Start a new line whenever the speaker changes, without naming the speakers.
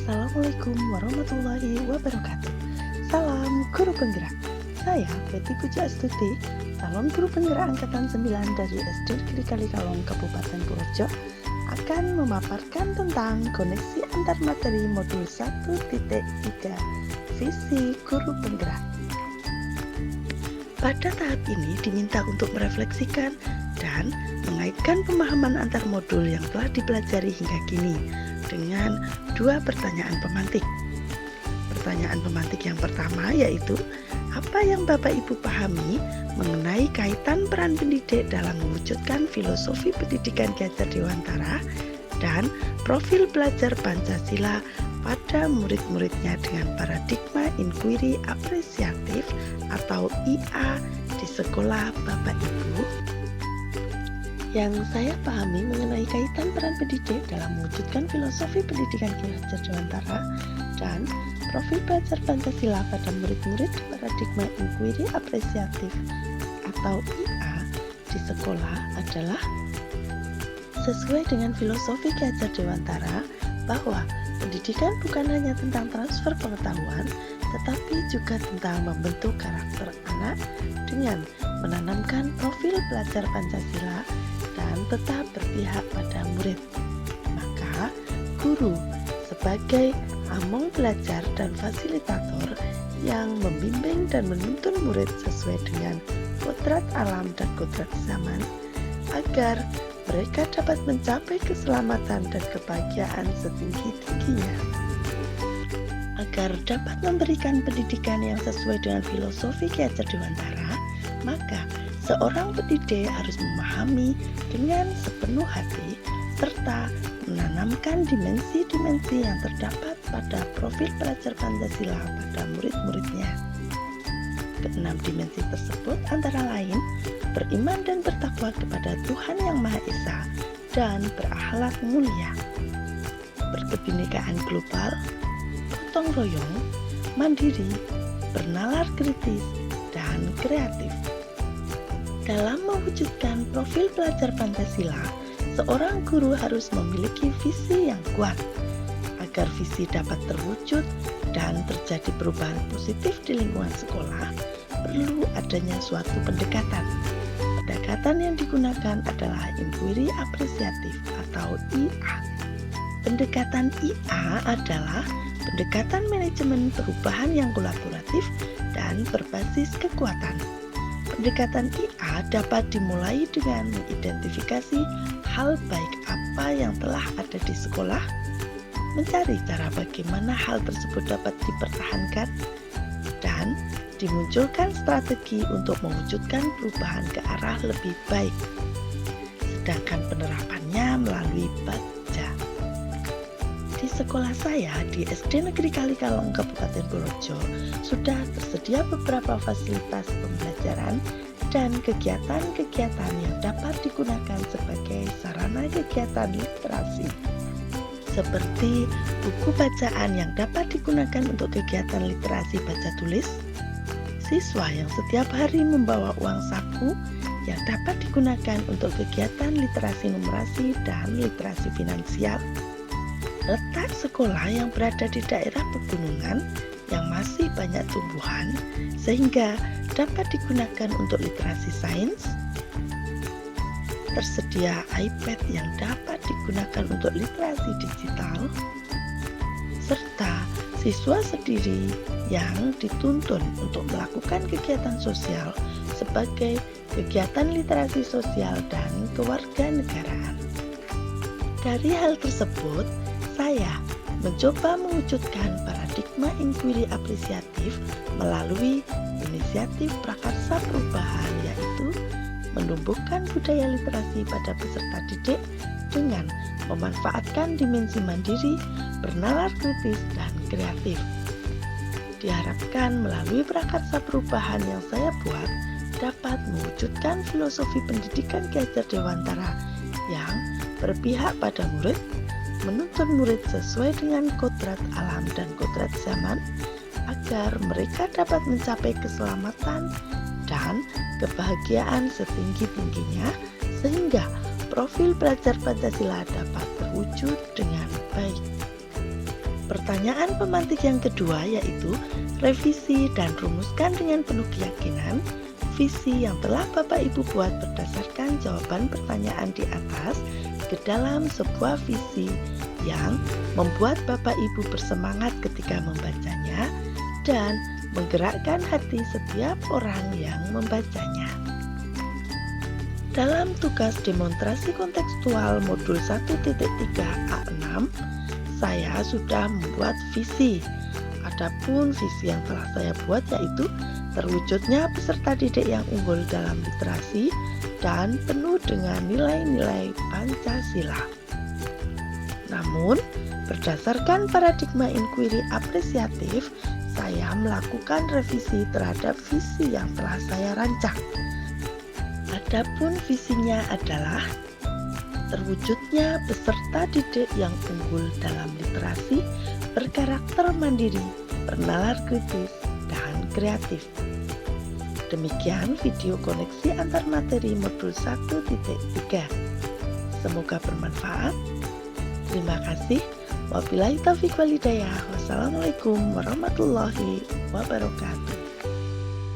Assalamualaikum warahmatullahi wabarakatuh. Salam guru penggerak. Saya Betty Puja Astuti, calon guru penggerak angkatan 9 dari SD Negeri Kalikalong, Kabupaten Purworejo, akan memaparkan tentang koneksi antar materi modul 1.3 visi guru penggerak. Pada tahap ini diminta untuk merefleksikan dan mengaitkan pemahaman antar modul yang telah dipelajari hingga kini dengan dua pertanyaan pemantik. Pertanyaan pemantik yang pertama yaitu, apa yang Bapak Ibu pahami mengenai kaitan peran pendidik dalam mewujudkan filosofi pendidikan Ki Hajar Dewantara dan profil belajar Pancasila pada murid-muridnya dengan paradigma inquiry apresiatif atau IA di sekolah Bapak Ibu? Yang saya pahami mengenai kaitan peran pendidik dalam mewujudkan filosofi pendidikan Ki Hajar Dewantara dan profil belajar Pancasila pada murid-murid paradigma inquiry apresiatif atau IA di sekolah adalah sesuai dengan filosofi Ki Hajar Dewantara bahwa pendidikan bukan hanya tentang transfer pengetahuan, tetapi juga tentang membentuk karakter anak dengan menanamkan profil belajar Pancasila dan tetap berpihak pada murid. Maka, guru sebagai among belajar dan fasilitator yang membimbing dan menuntun murid sesuai dengan kodrat alam dan kodrat zaman agar mereka dapat mencapai keselamatan dan kebahagiaan setinggi-tingginya. Agar dapat memberikan pendidikan yang sesuai dengan filosofi Ki Hajar Dewantara, maka seorang pendidik harus memahami dengan sepenuh hati serta menanamkan dimensi-dimensi yang terdapat pada profil belajar Pancasila pada murid-muridnya. Keenam dimensi tersebut antara lain beriman dan bertakwa kepada Tuhan Yang Maha Esa dan berakhlak mulia, berkebinekaan global, gotong royong, mandiri, bernalar kritis, dan kreatif. Dalam mewujudkan profil belajar Pancasila, seorang guru harus memiliki visi yang kuat. Agar visi dapat terwujud dan terjadi perubahan positif di lingkungan sekolah, perlu adanya suatu pendekatan. Pendekatan yang digunakan adalah inquiry apresiatif atau IA. Pendekatan IA adalah pendekatan manajemen perubahan yang kolaboratif dan berbasis kekuatan. Pendekatan IA dapat dimulai dengan mengidentifikasi hal baik apa yang telah ada di sekolah, mencari cara bagaimana hal tersebut dapat dipertahankan, dan dimunculkan strategi untuk mewujudkan perubahan ke arah lebih baik. Sedangkan penerapannya melalui baca. Di sekolah saya di SD Negeri Kalikalong, Kabupaten Purworejo, sudah tersedia beberapa fasilitas pembelajaran dan kegiatan-kegiatan yang dapat digunakan sebagai sarana kegiatan literasi, seperti buku bacaan yang dapat digunakan untuk kegiatan literasi baca tulis, siswa yang setiap hari membawa uang saku yang dapat digunakan untuk kegiatan literasi numerasi dan literasi finansial, letak sekolah yang berada di daerah pegunungan yang masih banyak tumbuhan sehingga dapat digunakan untuk literasi sains, tersedia iPad yang dapat digunakan untuk literasi digital, serta siswa sendiri yang dituntun untuk melakukan kegiatan sosial sebagai kegiatan literasi sosial dan kewarganegaraan. Dari hal tersebut, saya mencoba mewujudkan paradigma inquiry apresiatif melalui inisiatif prakarsa perubahan, yaitu menumbuhkan budaya literasi pada peserta didik dengan memanfaatkan dimensi mandiri, bernalar kritis, dan kreatif. Diharapkan melalui prakarsa perubahan yang saya buat dapat mewujudkan filosofi pendidikan Ki Hajar Dewantara yang berpihak pada murid, menuntun murid sesuai dengan kodrat alam dan kodrat zaman agar mereka dapat mencapai keselamatan dan kebahagiaan setinggi-tingginya sehingga profil belajar Pancasila dapat terwujud dengan baik. Pertanyaan pemantik yang kedua yaitu revisi dan rumuskan dengan penuh keyakinan visi yang telah Bapak Ibu buat berdasarkan jawaban pertanyaan di atas ke dalam sebuah visi yang membuat Bapak Ibu bersemangat ketika membacanya dan menggerakkan hati setiap orang yang membacanya. Dalam tugas demonstrasi kontekstual modul 1.3 A6, saya sudah membuat visi. Adapun visi yang telah saya buat yaitu terwujudnya peserta didik yang unggul dalam literasi dan penuh dengan nilai-nilai Pancasila. Namun, berdasarkan paradigma inquiry apresiatif, saya melakukan revisi terhadap visi yang telah saya rancang. Adapun visinya adalah terwujudnya peserta didik yang unggul dalam literasi, berkarakter mandiri, bernalar kritis, dan kreatif. Demikian video koneksi antar materi modul 1.3. Semoga bermanfaat. Terima kasih. Wabillahi taufiq wal hidayah. Wassalamualaikum warahmatullahi wabarakatuh.